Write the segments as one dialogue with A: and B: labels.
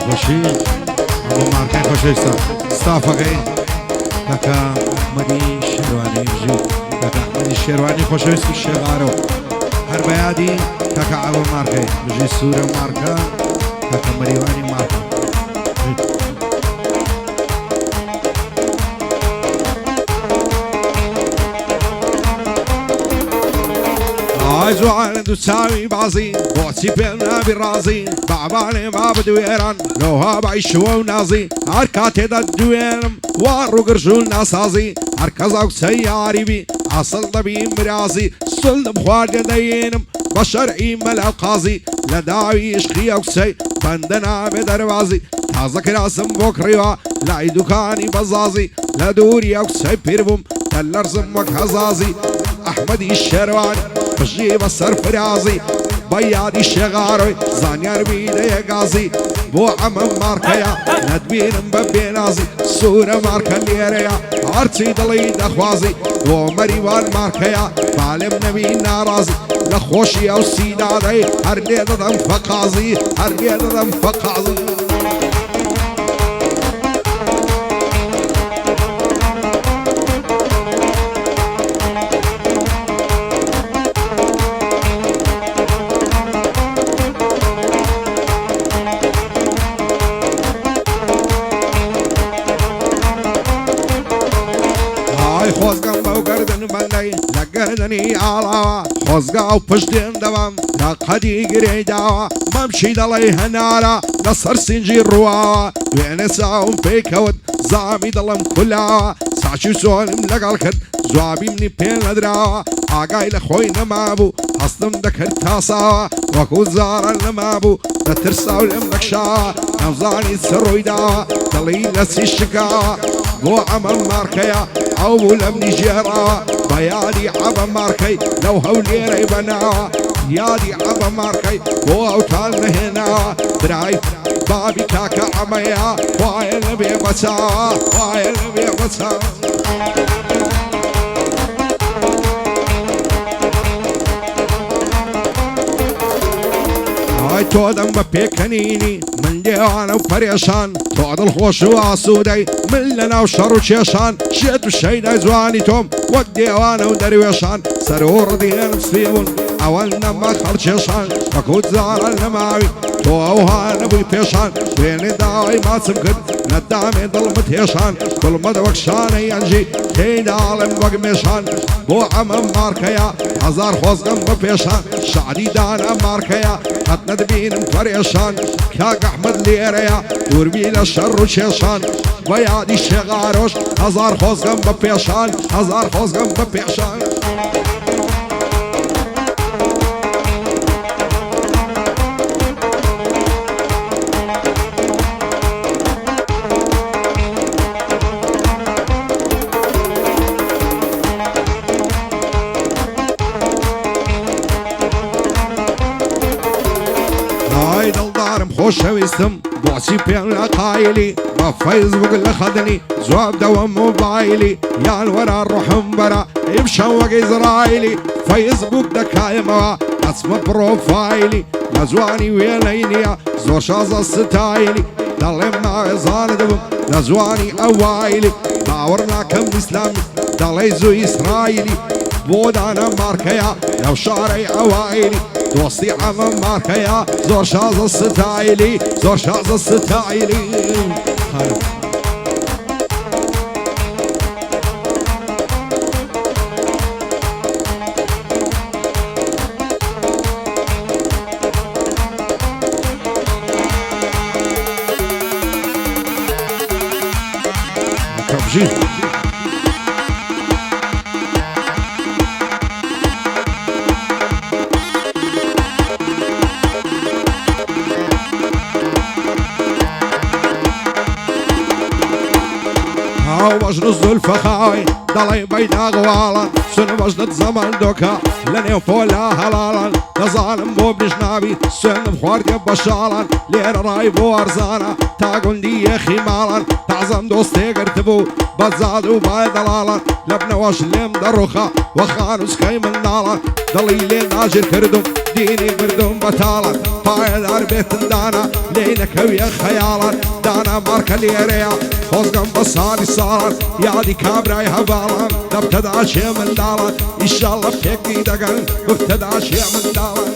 A: خوشی ابو مارکه خوشی استافقی کاکا مدی شیروانی جو کاکا مدی شیروانی خوشی است شغارو هر بیادی کاکا ابو مارکه بجی سوره مارکه کاکا مریوانی مارکه زوان تساوي بعضي بوتي بينا بالرازي بعبالي ما بدو يران لو ها بعيش ونازي عركاتي دا دويرم وارو قرشو ناسازي عركزاو سياري بي عصل دبي مرازي سلد بخوار دينم بشرعي ملعب قازي لداوي اشخي او سي بندنا بدروازي تازك راسم بوكريوا لاي دكاني بزازي لدوري او سي بيربوم تلرزم وكهزازي احمدي الشرواني بجيب الصرف رازي بيادي الشغاروي زانيار بيدي غازي بو عمم ماركيا ندبين مببي نازي سورة ماركا ليريا عرتي دلي دخوازي بو مريوان ماركيا معلم نبي نارازي لخوشي او سيدادي هرليدة دم فقازي هرليدة دم فقازي خوزگم باو گردن بندی لگردنی آلا خوزگا و پشتین دوام لقدی گری داوا ممشي دلي هنارا نصر سنجي روا وين ساوم بيكود زامي دلم كلها ساشو سولم لقال كد زوابي مني بين لدرا آقاي لخوي نمابو حصدم دكر تاسا وكو زارا نمابو نترساو لمنكشا نوزاني سروي داوا دلي لسي الشكا بو عمل ماركيا او لمني جيرا بيادي عبا ماركي لو هوليري بنا يادي عبا ماركي بو اوتال هنا براي بابي كاكا عميا وايل بيبتا وايل بيبتا تو دم بيكنيني من ديوانا وبريشان تو الخوش وعسودي من لنا وشر وشيشان شيت وشيدا زواني توم والديوانا ودرويشان سرور ديان بسفيون اولنا ما خرجيشان فكوت زار الماوي تو اوهان ابوي بيشان بين داوي ما تسمكد ندامي ظلمت هيشان كل مدوكشان ينجي كيد عالم وقميشان بو عمم ماركيا هزار خوزقم ببيشان شعري دانا ماركيا حتنا دبين مفريشان كاك احمد ليريا وربي للشر وشيشان ويادي الشغاروش هزار خوزقم ببيشان هزار خوزقم ببيشان خوشويستم بوسي بين قايلي بفيسبوك اللي خدني زواب دوام موبايلي يا الورا الروح مبرا يمشوق اسرائيلي فيسبوك دكايمة اسم بروفايلي نزواني ويلينيا زور شازا ستايلي دلم ما زاردم نزواني اوايلي باورنا كم اسلامي دلي زو اسرائيلي بودانا ماركيا لو شاري اوايلي دوستي عمم ماركيا زور شاز الستايلي زور شاز الستايلي كبجي وجنز الفخاوي دڵی بەیدا غواڵان سون بەژنت زەمان دۆکە لە نێو فۆلا هەڵاڵان دەزانم بۆ بنیژناوی سوێنم خواردێ بەشاڵان لێرە ڕای بۆ ئەرزانە تا گوندی یەخی ماڵان تازەم دۆستێگرت بوو بەزاد و بای دەڵاڵان لە بنەوەش لێم دەڕوخە وەخانوسکەی منداڵان دڵی لێ ناژیر کردم دینی بردم بەتاڵان پایەدار بێتندانە لێ نەکەویە خەیاڵان دانا مارکە لێرەیە خۆزگەم بە ساڵی ساڵان یادی کابرای هەواڵان دەبتەدا شێ منداڵان ئیشاڵە پێکی دەگەن بتەدا شێ منداڵان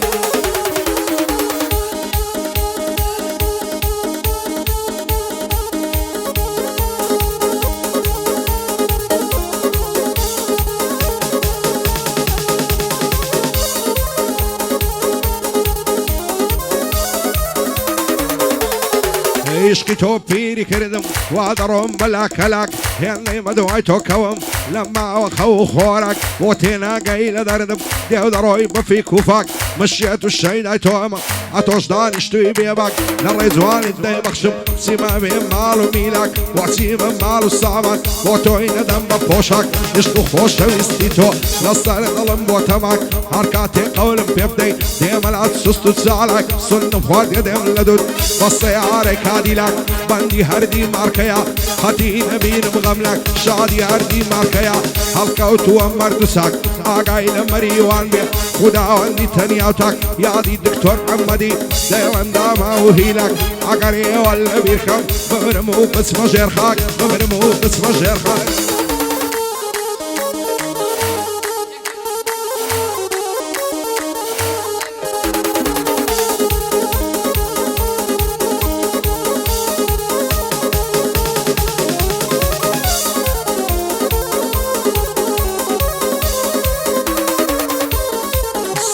A: عشقی تۆ پیری کردم وا دەڕۆم بەلا کەلاک هێنەی مەدوای تۆ کەوم لە ماوە خەو و خۆراک بۆ تێناگەی لە دەردم دێو دەڕۆی بەفی کوفاک مشێت و شەیدای تۆمە ئەتۆش دانیشتوی بێباک لە ڕێ جوانیت دەیبەخشم چیمە بێ ماڵ و میلاک وەچیمە ماڵ و سامان بۆ تۆی نەدەم بە پۆشاک عشق و خۆشەویستی تۆ لەسەر دڵم بۆ تەماک هەر کاتێ قەولم پێ بدەیت دێمەلات سوست و چالاک سنم خواردێ دێم لە دوود بە سەیارەی کادیلاک بەندی هەردی مارکەیە خەتی نەبینم غەملاک شادی هەردی مارکەیە هەڵکەوتووە مەرد و ساک ئاگای لە مەریوان بێ خوداوەندی تەنیا و تاک یادی دکتۆر محەممەدی دەیڵەندا ماو و هیلاک ئەگەر ئێوە لە بیرخەم بمرم و بچمە ژێر خاک بمرم و بچمە ژێر خاک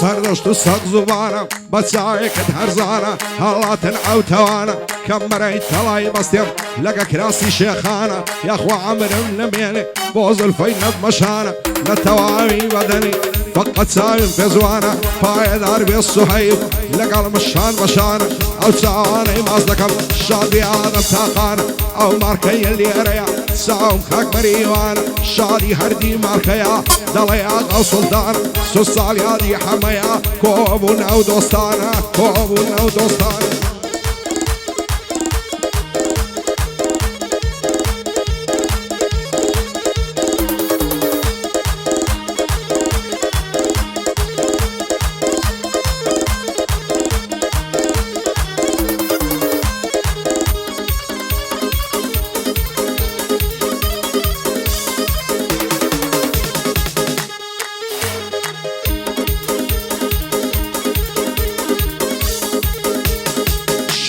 A: سەردەشت و سەق زوبانە بە چاوێکت هەرزانە هەڵاتن ئەوتەوانە کەمبەرەی تەڵای بەستێم لەگە کراسی شێخانە یاخوا عەمرم نەمێنێ بۆ زولفەی نەبمەشانە لە تەواوی بەدەنی فەقەت چاویم پێزوانە پایەدار بێ سوهەیب لەگەڵ مشان بەشانە ئەو چاوانەی ماز دەکەم شادی ئادەم تاقانە ئەو مارکەیە لێرەیە چاوم خاک بەریوانە شادی هەردی مارکەیە دەڵێ ئاغا سوڵدانە سو ساڵ یادی حەمەیە کۆبوون ئەو دۆستانە کۆبوون ئەو دۆستانە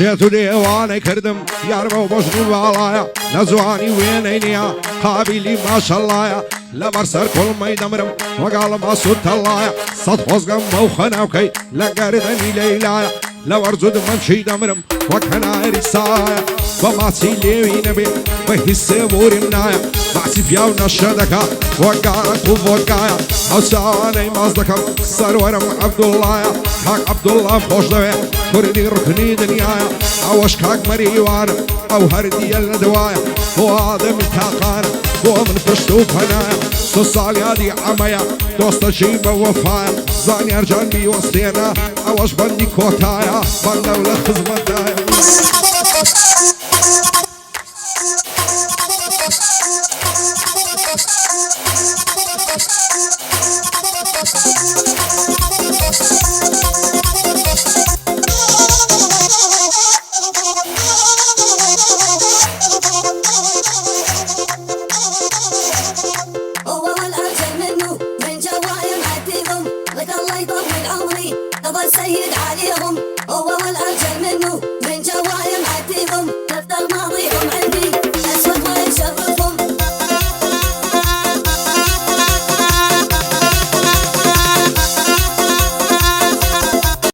A: شێت و دێوانەی کردم یارمە و بەژن و باڵایە نەزوانی وێنەی نییە قابیلی ماشەڵایە لەبەر سەر کوڵمەی دەمرم وەگاڵم ئەسوود تەڵایە سەد خۆزگەم بەو خەناوکەی لە گەردەنی لەیلایە لە وەرزود منشی دەمرم وەک هەناری سایە بە ماچی لێوی نەبێ بە هیسێ بوریم نایە باسی پیا و نەشە دەکات وەگارەک و ڤۆدکایە ئەو چاوانەی ماز دەکەم سەروەرم عەبدوڵڵایە کاک عەبدوڵڵام خۆش دەوێ کوردی ڕکنی دنیایە ئەوەش کاک مەریوانە ئەو هەردیە لە دوایە بۆ ئادەمی تاقانە بۆ من پشت و پەنایە سو ساڵ یادی عەمەیە دۆستەشی بە وەفایە زانیار جان بیوەستێنە ئەوەش بەندی کۆتایە بەندە و لە خزمەتدایە
B: سيد عليهم هو والأرجل منه من جوايم عديهم تفضل ماضي